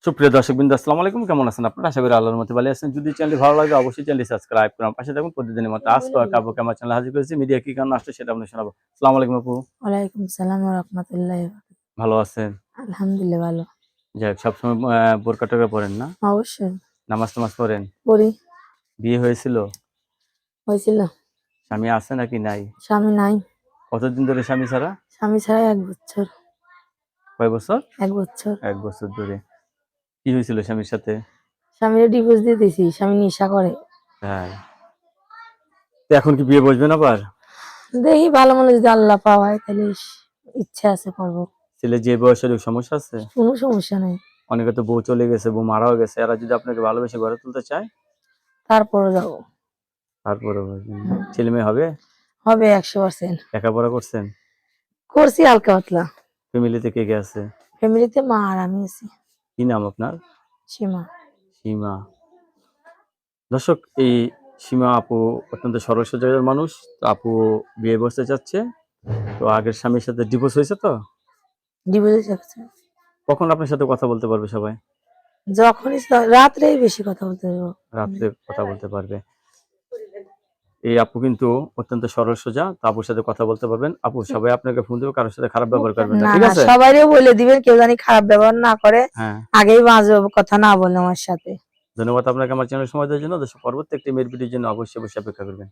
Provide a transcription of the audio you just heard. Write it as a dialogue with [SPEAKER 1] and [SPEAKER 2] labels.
[SPEAKER 1] সুপ্রিয় দর্শকবৃন্দ, আসসালামু আলাইকুম। কেমন আছেন আপনারা? আশা করি আল্লাহর মতে ভালো আছেন। যদি চ্যানেলটি ভালো লাগে অবশ্যই চ্যানেলটি সাবস্ক্রাইব করুন, পাশে থাকুন। প্রতিদিনের মতো আজকে কাবু আমার চ্যানেল হাজির করেছি। মিডিয়া কি কারণে আসছে সেটা আপনাদের শোনাবো। আসসালামু আলাইকুম আপু,
[SPEAKER 2] ওয়ালাইকুম সালাম ওয়া রাহমাতুল্লাহি ওয়া বারাকাতুহু।
[SPEAKER 1] ভালো আছেন?
[SPEAKER 2] আলহামদুলিল্লাহ ভালো।
[SPEAKER 1] যাক, সবসময় বোরকা টোরকা পরেন না?
[SPEAKER 2] অবশ্যই
[SPEAKER 1] নামাজ টামাজ পড়েন?
[SPEAKER 2] পড়ি।
[SPEAKER 1] বিয়ে হয়েছিল?
[SPEAKER 2] হয়েছিল।
[SPEAKER 1] স্বামী আছে নাকি নাই?
[SPEAKER 2] স্বামী নাই।
[SPEAKER 1] কতদিন ধরে স্বামী ছাড়া?
[SPEAKER 2] স্বামী ছাড়া ১ বছর।
[SPEAKER 1] কয় বছর?
[SPEAKER 2] ১ বছর।
[SPEAKER 1] 1 বছর ধরে। কি হয়েছিল স্বামীর সাথে?
[SPEAKER 2] স্বামীরে ডিভোর্স দিয়ে দিয়েছি। স্বামী নেশা করে।
[SPEAKER 1] হ্যাঁ, তো এখন কি বিয়ে বসবেন আবার?
[SPEAKER 2] দেখি ভালো মনে যদি আল্লাহ পাওয়ায় তাহলে ইচ্ছা আছে করবো।
[SPEAKER 1] ছেলে যে বয়সের সমস্যা আছে?
[SPEAKER 2] কোনো সমস্যা নাই।
[SPEAKER 1] অনেকে তো বউ চলে গেছে, বউ মারাও গেছে, এরা যদি আপনাকে ভালোবেসে গড়ে তুলতে চায়
[SPEAKER 2] তারপরে যাবো।
[SPEAKER 1] তারপরে ছেলে মেয়ে হবে?
[SPEAKER 2] হবে 100%।
[SPEAKER 1] লেখাপড়া করছেন?
[SPEAKER 2] করছি হালকা পাতলা।
[SPEAKER 1] ফ্যামিলিতে কে কে আছে?
[SPEAKER 2] ফ্যামিলিতে মা আর আমি আছি।
[SPEAKER 1] কি নাম আপনার?
[SPEAKER 2] সীমা।
[SPEAKER 1] সীমা। দর্শক, এই সীমা আপু অত্যন্ত সরল সোজা মানুষ। তো আপু বিয়ে বসতে চাচ্ছে। তো আগের স্বামীর সাথে ডিভোর্স হয়েছে তো?
[SPEAKER 2] ডিভোর্স হচ্ছে।
[SPEAKER 1] কখন আপনার সাথে কথা বলতে পারবে সবাই?
[SPEAKER 2] যখনই রাত্রেই বেশি কথা বলতে পারবো।
[SPEAKER 1] রাত্রে কথা বলতে পারবে। এই আপু কিন্তু অত্যন্ত সরল সোজা। তো আপুর সাথে কথা বলতে পারবেন। আপু সবাই আপনাকে ফোন দেবে, কারোর সাথে খারাপ ব্যবহার করবেন না,
[SPEAKER 2] না
[SPEAKER 1] ঠিক
[SPEAKER 2] না,
[SPEAKER 1] আছে?
[SPEAKER 2] সবাইরে বলে দিবেন কেউ জানি খারাপ ব্যবহার না করে।
[SPEAKER 1] হ্যাঁ,
[SPEAKER 2] আগেই বাজে কথা না বলে আমার সাথে।
[SPEAKER 1] ধন্যবাদ আপনাকে আমার চ্যানেল সময় দেওয়ার জন্য। দর্শক, পরবর্তী একটি মেয়ের ভিডিওর জন্য অবশ্যই অপেক্ষা করবেন।